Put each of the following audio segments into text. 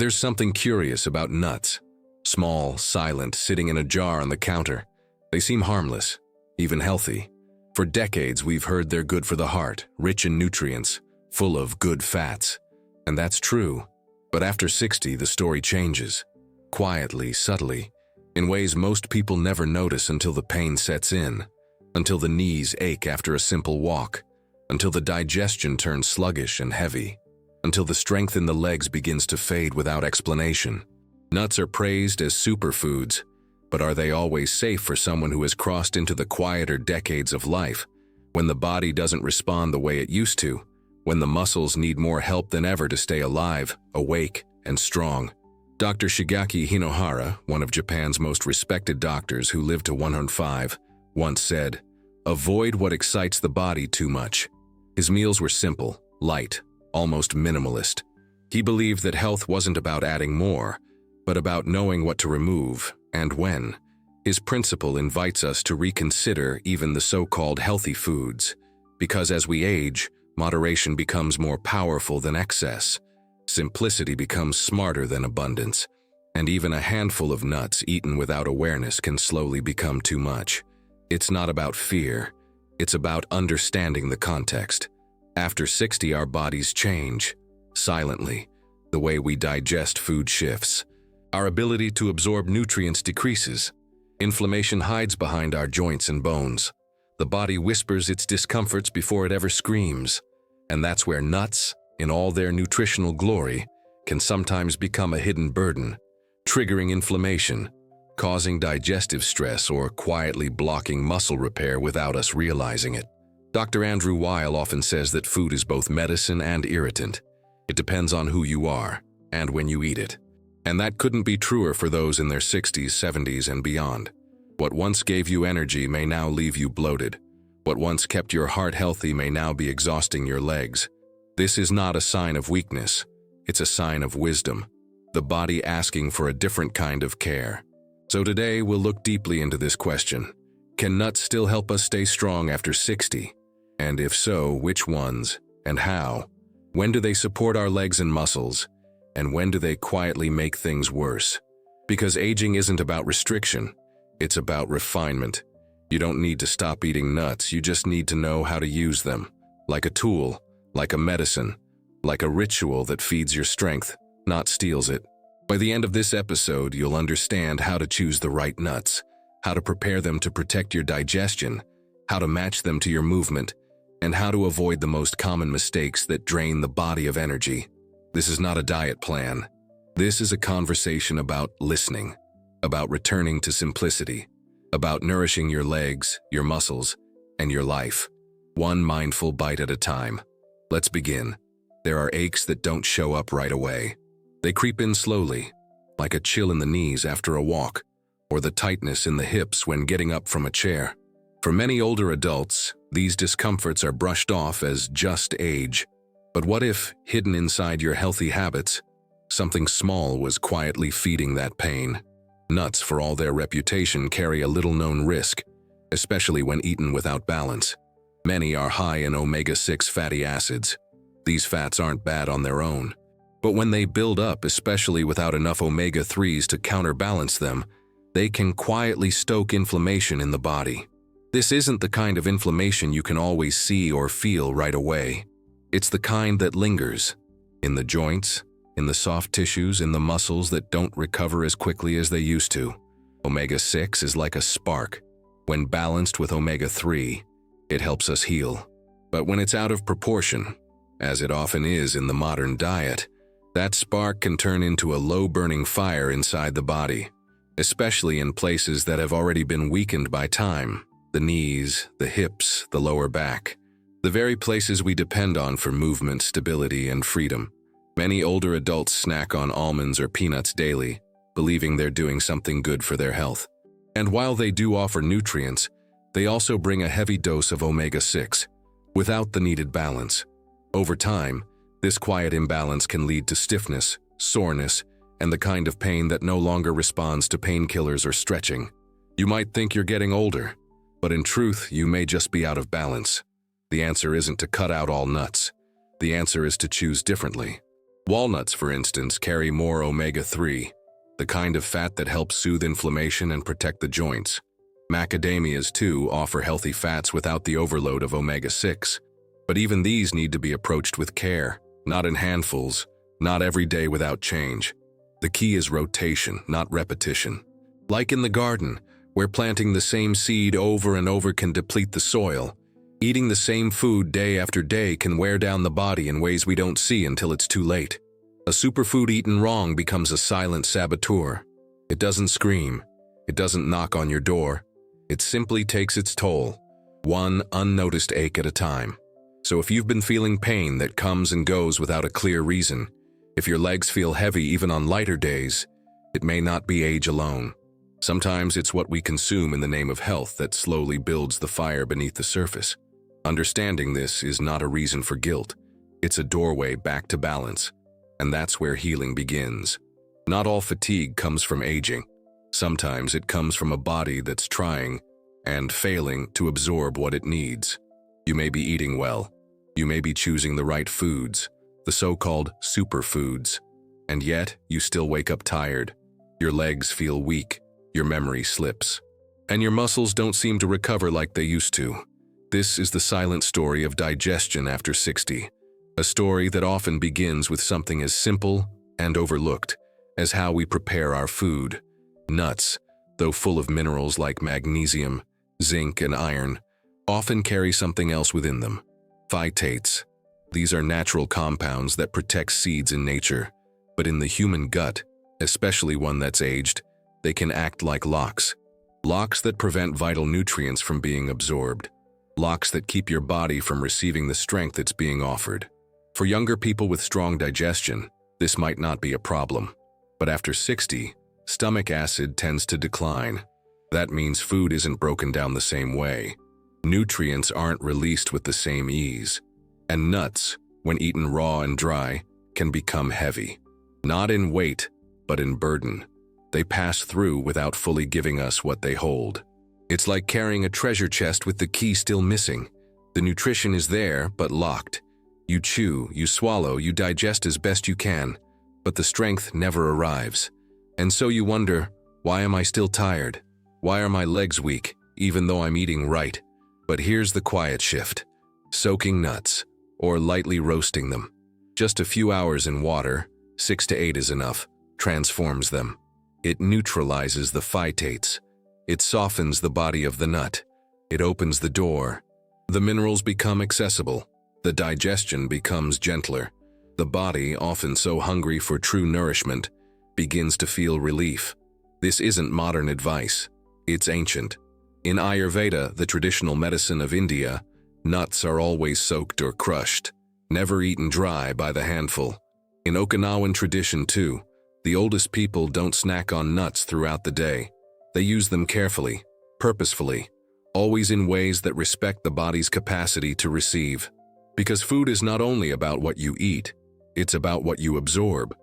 There's something curious about nuts. Small, silent, sitting in a jar on the counter. They seem harmless, even healthy. For decades, we've heard they're good for the heart, rich in nutrients, full of good fats. And that's true. But after 60, the story changes. Quietly, subtly, in ways most people never notice until the pain sets in, until the knees ache after a simple walk, until the digestion turns sluggish and heavy, until the strength in the legs begins to fade without explanation. Nuts are praised as superfoods, but are they always safe for someone who has crossed into the quieter decades of life, when the body doesn't respond the way it used to, when the muscles need more help than ever to stay alive, awake, and strong? Dr. Shigeaki Hinohara, one of Japan's most respected doctors who lived to 105, once said, "Avoid what excites the body too much." His meals were simple, light, almost minimalist. He believed that health wasn't about adding more, but about knowing what to remove and when. His principle invites us to reconsider even the so-called healthy foods, because as we age, moderation becomes more powerful than excess. Simplicity becomes smarter than abundance, and even a handful of nuts eaten without awareness can slowly become too much. It's not about fear, it's about understanding the context. After 60, our bodies change. Silently, the way we digest food shifts. Our ability to absorb nutrients decreases. Inflammation hides behind our joints and bones. The body whispers its discomforts before it ever screams. And that's where nuts, in all their nutritional glory, can sometimes become a hidden burden, triggering inflammation, causing digestive stress, or quietly blocking muscle repair without us realizing it. Dr. Andrew Weil often says that food is both medicine and irritant. It depends on who you are and when you eat it. And that couldn't be truer for those in their 60s, 70s, and beyond. What once gave you energy may now leave you bloated. What once kept your heart healthy may now be exhausting your legs. This is not a sign of weakness. It's a sign of wisdom, the body asking for a different kind of care. So today, we'll look deeply into this question. Can nuts still help us stay strong after 60? And if so, which ones and how? When do they support our legs and muscles? And when do they quietly make things worse? Because aging isn't about restriction, it's about refinement. You don't need to stop eating nuts, you just need to know how to use them. Like a tool, like a medicine, like a ritual that feeds your strength, not steals it. By the end of this episode, you'll understand how to choose the right nuts, how to prepare them to protect your digestion, how to match them to your movement, and how to avoid the most common mistakes that drain the body of energy. This is not a diet plan. This is a conversation about listening, about returning to simplicity, about nourishing your legs, your muscles, and your life, one mindful bite at a time. Let's begin. There are aches that don't show up right away. They creep in slowly, like a chill in the knees after a walk, or the tightness in the hips when getting up from a chair. For many older adults, these discomforts are brushed off as just age. But what if, hidden inside your healthy habits, something small was quietly feeding that pain? Nuts, for all their reputation, carry a little-known risk, especially when eaten without balance. Many are high in omega-6 fatty acids. These fats aren't bad on their own. But when they build up, especially without enough omega-3s to counterbalance them, they can quietly stoke inflammation in the body. This isn't the kind of inflammation you can always see or feel right away. It's the kind that lingers, in the joints, in the soft tissues, in the muscles that don't recover as quickly as they used to. Omega-6 is like a spark. When balanced with omega-3, it helps us heal. But when it's out of proportion, as it often is in the modern diet, that spark can turn into a low-burning fire inside the body, especially in places that have already been weakened by time: the knees, the hips, the lower back. The very places we depend on for movement, stability, and freedom. Many older adults snack on almonds or peanuts daily, believing they're doing something good for their health. And while they do offer nutrients, they also bring a heavy dose of omega-6, without the needed balance. Over time, this quiet imbalance can lead to stiffness, soreness, and the kind of pain that no longer responds to painkillers or stretching. You might think you're getting older, but in truth, you may just be out of balance. The answer isn't to cut out all nuts. The answer is to choose differently. Walnuts, for instance, carry more omega-3, the kind of fat that helps soothe inflammation and protect the joints. Macadamias, too, offer healthy fats without the overload of omega-6. But even these need to be approached with care, not in handfuls, not every day without change. The key is rotation, not repetition. Like in the garden, where planting the same seed over and over can deplete the soil, eating the same food day after day can wear down the body in ways we don't see until it's too late. A superfood eaten wrong becomes a silent saboteur. It doesn't scream. It doesn't knock on your door. It simply takes its toll, one unnoticed ache at a time. So if you've been feeling pain that comes and goes without a clear reason, if your legs feel heavy even on lighter days, it may not be age alone. Sometimes it's what we consume in the name of health that slowly builds the fire beneath the surface. Understanding this is not a reason for guilt. It's a doorway back to balance. And that's where healing begins. Not all fatigue comes from aging. Sometimes it comes from a body that's trying and failing to absorb what it needs. You may be eating well. You may be choosing the right foods, the so-called superfoods. And yet, you still wake up tired. Your legs feel weak. Your memory slips. And your muscles don't seem to recover like they used to. This is the silent story of digestion after 60. A story that often begins with something as simple and overlooked as how we prepare our food. Nuts, though full of minerals like magnesium, zinc, and iron, often carry something else within them. Phytates. These are natural compounds that protect seeds in nature, but in the human gut, especially one that's aged, they can act like locks. Locks that prevent vital nutrients from being absorbed. Locks that keep your body from receiving the strength it's being offered. For younger people with strong digestion, this might not be a problem. But after 60, stomach acid tends to decline. That means food isn't broken down the same way. Nutrients aren't released with the same ease. And nuts, when eaten raw and dry, can become heavy. Not in weight, but in burden. They pass through without fully giving us what they hold. It's like carrying a treasure chest with the key still missing. The nutrition is there, but locked. You chew, you swallow, you digest as best you can, but the strength never arrives. And so you wonder, why am I still tired? Why are my legs weak, even though I'm eating right? But here's the quiet shift. Soaking nuts, or lightly roasting them. Just a few hours in water, 6 to 8 is enough, transforms them. It neutralizes the phytates. It softens the body of the nut. It opens the door. The minerals become accessible. The digestion becomes gentler. The body, often so hungry for true nourishment, begins to feel relief. This isn't modern advice. It's ancient. In Ayurveda, the traditional medicine of India, nuts are always soaked or crushed, never eaten dry by the handful. In Okinawan tradition too, the oldest people don't snack on nuts throughout the day. They use them carefully, purposefully, always in ways that respect the body's capacity to receive. Because food is not only about what you eat, it's about what you absorb.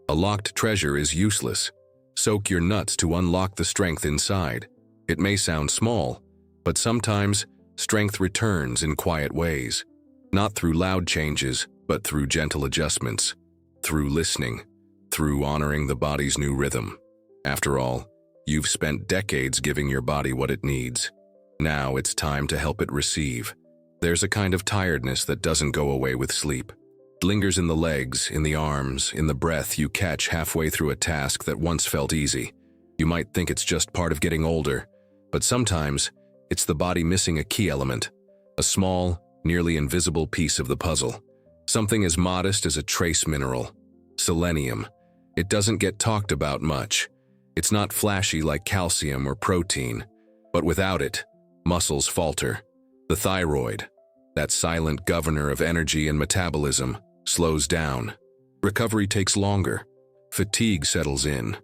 A locked treasure is useless. Soak your nuts to unlock the strength inside. It may sound small, but sometimes strength returns in quiet ways. Not through loud changes, but through gentle adjustments. Through listening. Through honoring the body's new rhythm. After all, you've spent decades giving your body what it needs. Now it's time to help it receive. There's a kind of tiredness that doesn't go away with sleep. It lingers in the legs, in the arms, in the breath you catch halfway through a task that once felt easy. You might think it's just part of getting older, but sometimes it's the body missing a key element, a small, nearly invisible piece of the puzzle. Something as modest as a trace mineral, selenium. It doesn't get talked about much. It's not flashy like calcium or protein, but without it, muscles falter. The thyroid, that silent governor of energy and metabolism, slows down. Recovery takes longer. Fatigue settles in,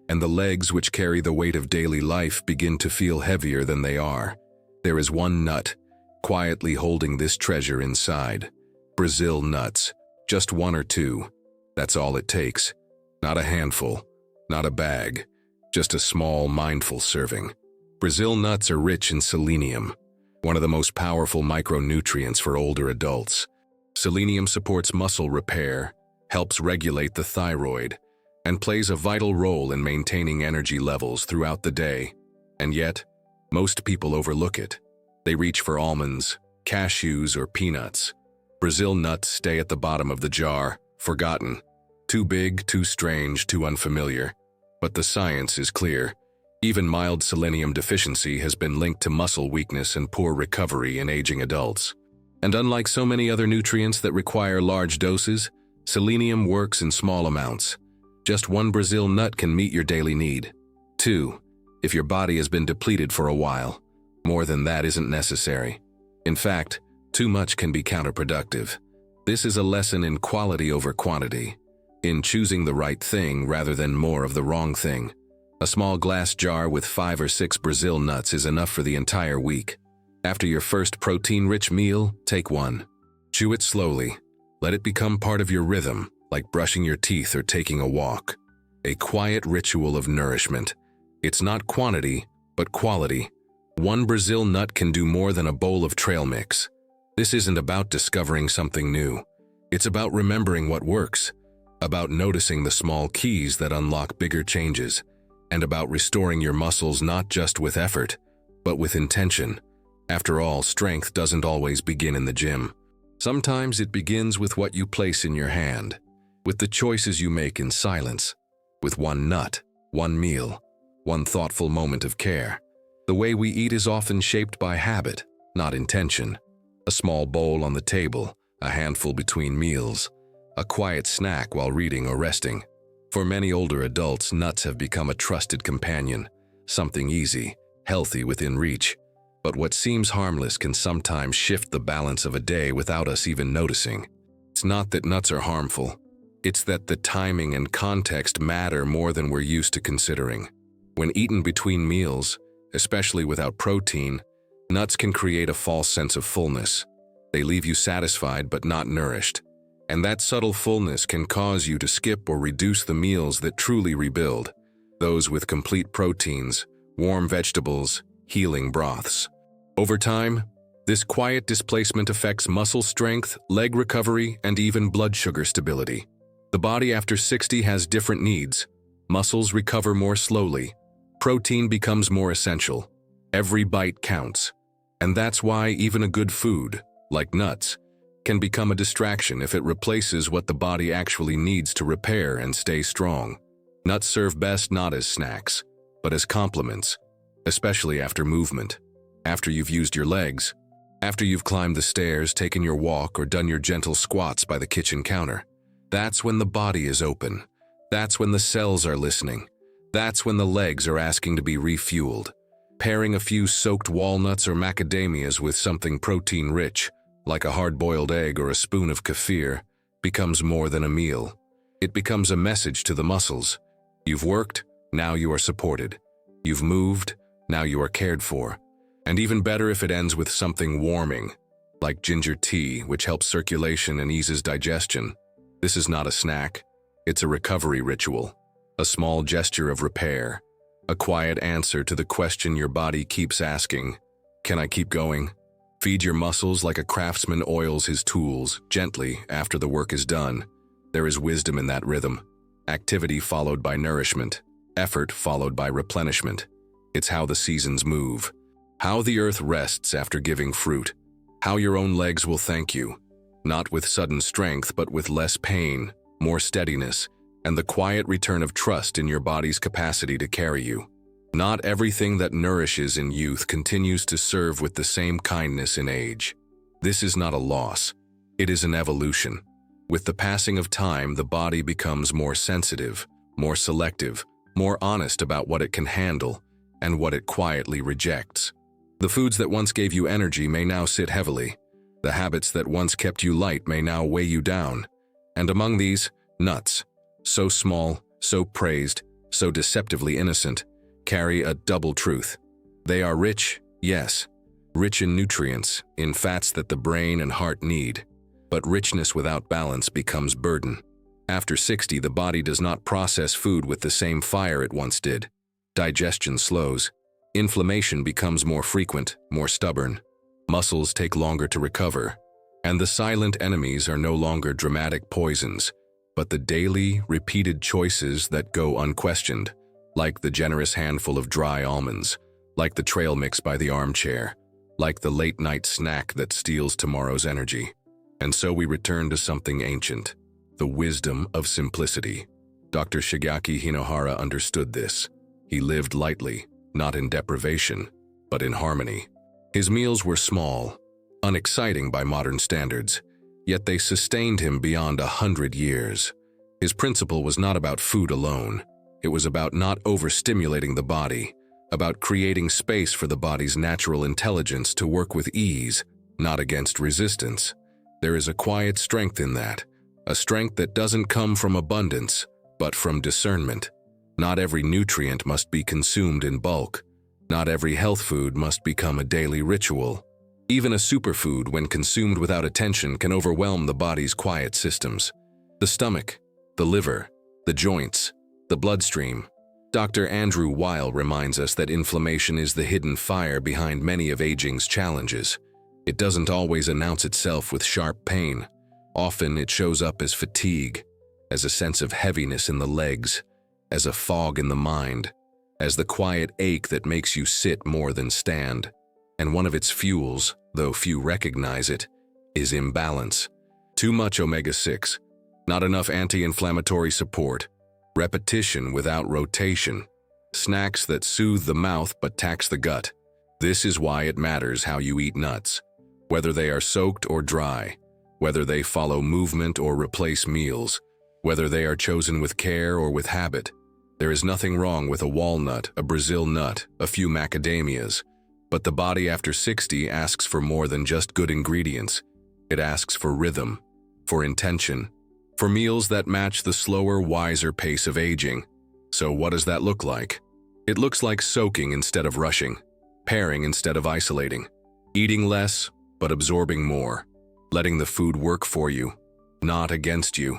and the legs which carry the weight of daily life begin to feel heavier than they are. There is one nut, quietly holding this treasure inside. Brazil nuts, just 1 or 2. That's all it takes. Not a handful, not a bag, just a small, mindful serving. Brazil nuts are rich in selenium, one of the most powerful micronutrients for older adults. Selenium supports muscle repair, helps regulate the thyroid, and plays a vital role in maintaining energy levels throughout the day. And yet, most people overlook it. They reach for almonds, cashews, or peanuts. Brazil nuts stay at the bottom of the jar, forgotten. Too big, too strange, too unfamiliar. But the science is clear. Even mild selenium deficiency has been linked to muscle weakness and poor recovery in aging adults. And unlike so many other nutrients that require large doses, selenium works in small amounts. Just one Brazil nut can meet your daily need. 2. If your body has been depleted for a while, more than that isn't necessary. In fact, too much can be counterproductive. This is a lesson in quality over quantity, in choosing the right thing rather than more of the wrong thing. A small glass jar with 5 or 6 Brazil nuts is enough for the entire week. After your first protein-rich meal, take one. Chew it slowly. Let it become part of your rhythm, like brushing your teeth or taking a walk. A quiet ritual of nourishment. It's not quantity, but quality. One Brazil nut can do more than a bowl of trail mix. This isn't about discovering something new. It's about remembering what works, about noticing the small keys that unlock bigger changes, and about restoring your muscles not just with effort, but with intention. After all, strength doesn't always begin in the gym. Sometimes it begins with what you place in your hand, with the choices you make in silence, with one nut, one meal, one thoughtful moment of care. The way we eat is often shaped by habit, not intention. A small bowl on the table, a handful between meals, a quiet snack while reading or resting. For many older adults, nuts have become a trusted companion, something easy, healthy within reach. But what seems harmless can sometimes shift the balance of a day without us even noticing. It's not that nuts are harmful. It's that the timing and context matter more than we're used to considering. When eaten between meals, especially without protein, nuts can create a false sense of fullness. They leave you satisfied but not nourished. And that subtle fullness can cause you to skip or reduce the meals that truly rebuild, those with complete proteins, warm vegetables, healing broths. Over time, this quiet displacement affects muscle strength, leg recovery, and even blood sugar stability. The body after 60 has different needs. Muscles recover more slowly. Protein becomes more essential. Every bite counts. And that's why even a good food, like nuts, can become a distraction if it replaces what the body actually needs to repair and stay strong. Nuts serve best not as snacks, but as complements, especially after movement. After you've used your legs, after you've climbed the stairs, taken your walk, or done your gentle squats by the kitchen counter. That's when the body is open. That's when the cells are listening. That's when the legs are asking to be refueled. Pairing a few soaked walnuts or macadamias with something protein-rich, like a hard-boiled egg or a spoon of kefir, becomes more than a meal. It becomes a message to the muscles. You've worked, now you are supported. You've moved, now you are cared for. And even better if it ends with something warming, like ginger tea, which helps circulation and eases digestion. This is not a snack. It's a recovery ritual, a small gesture of repair, a quiet answer to the question your body keeps asking, can I keep going? Feed your muscles like a craftsman oils his tools, gently, after the work is done. There is wisdom in that rhythm. Activity followed by nourishment, effort followed by replenishment. It's how the seasons move, how the earth rests after giving fruit, how your own legs will thank you, not with sudden strength but with less pain, more steadiness, and the quiet return of trust in your body's capacity to carry you. Not everything that nourishes in youth continues to serve with the same kindness in age. This is not a loss. It is an evolution. With the passing of time, the body becomes more sensitive, more selective, more honest about what it can handle and what it quietly rejects. The foods that once gave you energy may now sit heavily. The habits that once kept you light may now weigh you down. And among these, nuts, so small, so praised, so deceptively innocent, carry a double truth. They are rich, yes, rich in nutrients, in fats that the brain and heart need. But richness without balance becomes burden. After 60, the body does not process food with the same fire it once did. Digestion slows. Inflammation becomes more frequent, more stubborn. Muscles take longer to recover. And the silent enemies are no longer dramatic poisons. but the daily, repeated choices that go unquestioned, like the generous handful of dry almonds, like the trail mix by the armchair, like the late-night snack that steals tomorrow's energy. And so we return to something ancient, the wisdom of simplicity. Dr. Shigeaki Hinohara understood this. He lived lightly, not in deprivation, but in harmony. His meals were small, unexciting by modern standards, yet they sustained him beyond 100 years. His principle was not about food alone. It was about not overstimulating the body, about creating space for the body's natural intelligence to work with ease, not against resistance. There is a quiet strength in that, a strength that doesn't come from abundance, but from discernment. Not every nutrient must be consumed in bulk. Not every health food must become a daily ritual. Even a superfood, when consumed without attention, can overwhelm the body's quiet systems. The stomach, the liver, the joints, the bloodstream. Dr. Andrew Weil reminds us that inflammation is the hidden fire behind many of aging's challenges. It doesn't always announce itself with sharp pain. Often it shows up as fatigue, as a sense of heaviness in the legs, as a fog in the mind, as the quiet ache that makes you sit more than stand. And one of its fuels, though few recognize it, is imbalance. Too much omega-6, not enough anti-inflammatory support, repetition without rotation, snacks that soothe the mouth but tax the gut. This is why it matters how you eat nuts, whether they are soaked or dry, whether they follow movement or replace meals, whether they are chosen with care or with habit. There is nothing wrong with a walnut, a Brazil nut, a few macadamias, but the body after 60 asks for more than just good ingredients. It asks for rhythm, for intention, for meals that match the slower, wiser pace of aging. So what does that look like? It looks like soaking instead of rushing, pairing instead of isolating, eating less but absorbing more, letting the food work for you, not against you.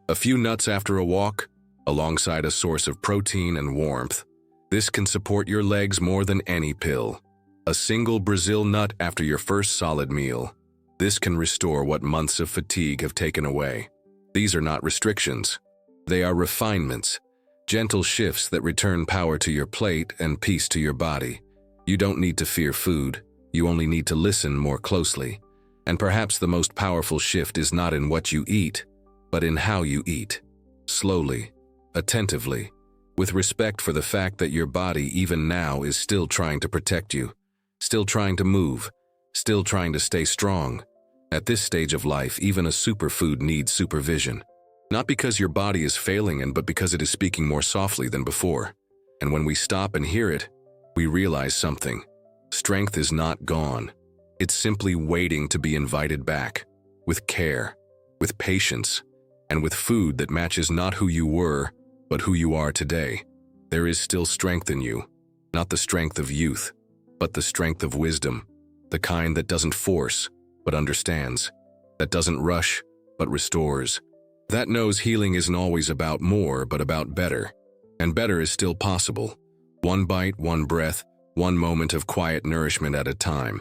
A few nuts after a walk, alongside a source of protein and warmth. This can support your legs more than any pill. A single Brazil nut after your first solid meal. This can restore what months of fatigue have taken away. These are not restrictions. They are refinements, gentle shifts that return power to your plate and peace to your body. You don't need to fear food. You only need to listen more closely. And perhaps the most powerful shift is not in what you eat, but in how you eat. Slowly, attentively, with respect for the fact that your body even now is still trying to protect you, still trying to move, still trying to stay strong. At this stage of life, even a superfood needs supervision. Not because your body is failing but because it is speaking more softly than before. And when we stop and hear it, we realize something. Strength is not gone. It's simply waiting to be invited back, with care, with patience, and with food that matches not who you were, but who you are today. There is still strength in you, not the strength of youth, but the strength of wisdom, the kind that doesn't force, but understands, that doesn't rush, but restores, that knows healing isn't always about more, but about better. And better is still possible. One bite, one breath, one moment of quiet nourishment at a time.